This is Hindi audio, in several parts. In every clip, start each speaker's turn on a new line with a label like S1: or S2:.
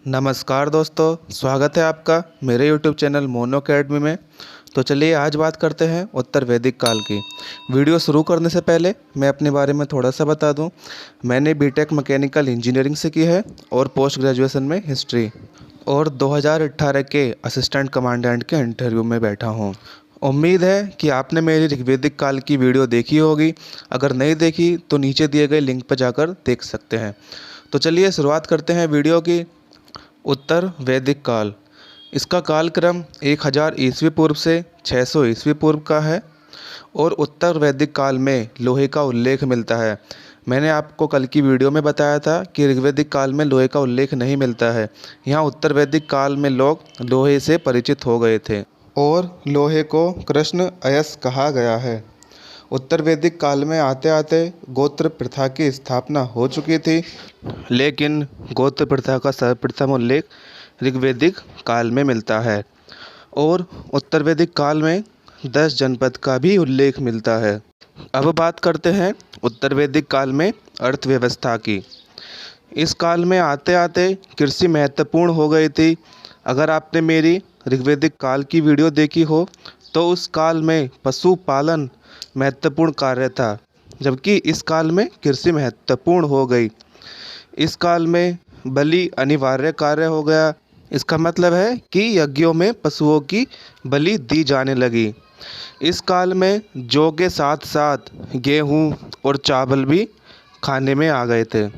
S1: नमस्कार दोस्तों, स्वागत है आपका मेरे YouTube चैनल मोनो अकेडमी में। तो चलिए आज बात करते हैं उत्तर वैदिक काल की। वीडियो शुरू करने से पहले मैं अपने बारे में थोड़ा सा बता दूं। मैंने बीटेक मैकेनिकल इंजीनियरिंग से की है और पोस्ट ग्रेजुएशन में हिस्ट्री, और 2018 के असिस्टेंट कमांडेंट के इंटरव्यू में बैठा हूं। उम्मीद है कि आपने मेरी ऋग्वेदिक काल की वीडियो देखी होगी। अगर नहीं देखी तो नीचे दिए गए लिंक पर जाकर देख सकते हैं। तो चलिए शुरुआत करते हैं वीडियो की। उत्तर वैदिक काल, इसका कालक्रम 1000 ईस्वी पूर्व से 600 ईस्वी पूर्व का है और उत्तर वैदिक काल में लोहे का उल्लेख मिलता है। मैंने आपको कल की वीडियो में बताया था कि ऋग्वैदिक काल में लोहे का उल्लेख नहीं मिलता है। यहाँ उत्तर वैदिक काल में लोग लोहे से परिचित हो गए थे और लोहे को कृष्ण अयस्क कहा गया है। उत्तर वैदिक काल में आते आते गोत्र प्रथा की स्थापना हो चुकी थी, लेकिन गोत्र प्रथा का सर्वप्रथम उल्लेख ऋग्वैदिक काल में मिलता है और उत्तर वैदिक काल में 10 जनपद का भी उल्लेख मिलता है। अब बात करते हैं उत्तर वैदिक काल में अर्थव्यवस्था की। इस काल में आते आते कृषि महत्वपूर्ण हो गई थी। अगर आपने मेरी ऋग्वैदिक काल की वीडियो देखी हो तो उस काल में पशुपालन महत्वपूर्ण कार्य था, जबकि इस काल में कृषि महत्वपूर्ण हो गई। इस काल में बलि अनिवार्य कार्य हो गया। इसका मतलब है कि यज्ञों में पशुओं की बलि दी जाने लगी। इस काल में जौ के साथ साथ गेहूँ और चावल भी खाने में आ गए थे।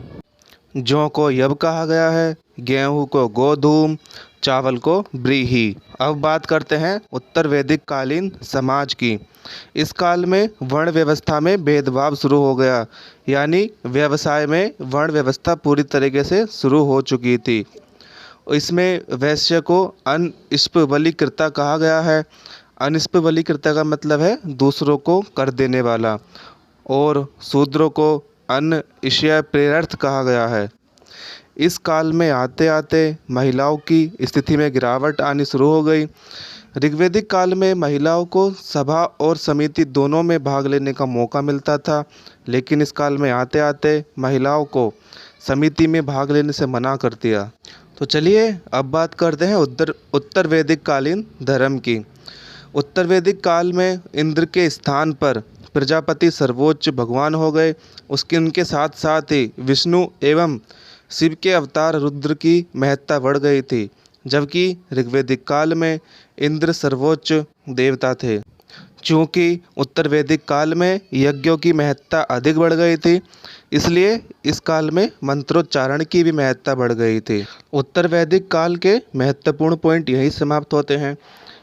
S1: जौ को यव कहा गया है, गेहूँ को गोधूम, चावल को व्रीहि। अब बात करते हैं उत्तर वैदिक कालीन समाज की। इस काल में वर्ण व्यवस्था में भेदभाव शुरू हो गया, यानी व्यवसाय में वर्ण व्यवस्था पूरी तरीके से शुरू हो चुकी थी। इसमें वैश्य को अनस्पवलीकृता कहा गया है। अनस्पवलीकृता का मतलब है दूसरों को कर देने वाला, और शूद्रों को अनइष्य प्रेरर्थ कहा गया है। इस काल में आते आते महिलाओं की स्थिति में गिरावट आनी शुरू हो गई। ऋग्वैदिक काल में महिलाओं को सभा और समिति दोनों में भाग लेने का मौका मिलता था, लेकिन इस काल में आते आते महिलाओं को समिति में भाग लेने से मना कर दिया। तो चलिए अब बात करते हैं उत्तर वैदिक कालीन धर्म की। उत्तर वैदिक काल में इंद्र के स्थान पर प्रजापति सर्वोच्च भगवान हो गए। उनके साथ साथ ही विष्णु एवं शिव के अवतार रुद्र की महत्ता बढ़ गई थी, जबकि ऋग्वैदिक काल में इंद्र सर्वोच्च देवता थे। चूँकि उत्तर वैदिक काल में यज्ञों की महत्ता अधिक बढ़ गई थी, इसलिए इस काल में मंत्रोच्चारण की भी महत्ता बढ़ गई थी। उत्तर वैदिक काल के महत्वपूर्ण पॉइंट यहीं समाप्त होते हैं।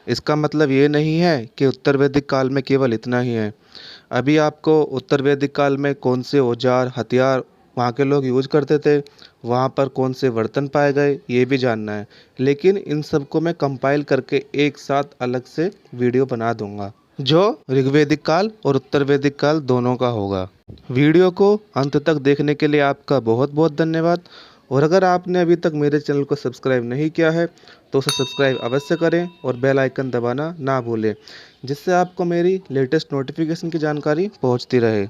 S1: इसका मतलब ये नहीं है कि उत्तर वैदिक काल में केवल इतना ही है। अभी आपको उत्तर वैदिक काल में कौन से औजार हथियार वहाँ के लोग यूज करते थे, वहाँ पर कौन से बर्तन पाए गए, ये भी जानना है। लेकिन इन सबको मैं कंपाइल करके एक साथ अलग से वीडियो बना दूंगा, जो ऋग्वैदिक काल और उत्तर वैदिक काल दोनों का होगा। वीडियो को अंत तक देखने के लिए आपका बहुत बहुत धन्यवाद। और अगर आपने अभी तक मेरे चैनल को सब्सक्राइब नहीं किया है तो उसे सब्सक्राइब अवश्य करें और बेल आइकन दबाना ना भूलें, जिससे आपको मेरी लेटेस्ट नोटिफिकेशन की जानकारी पहुंचती रहे।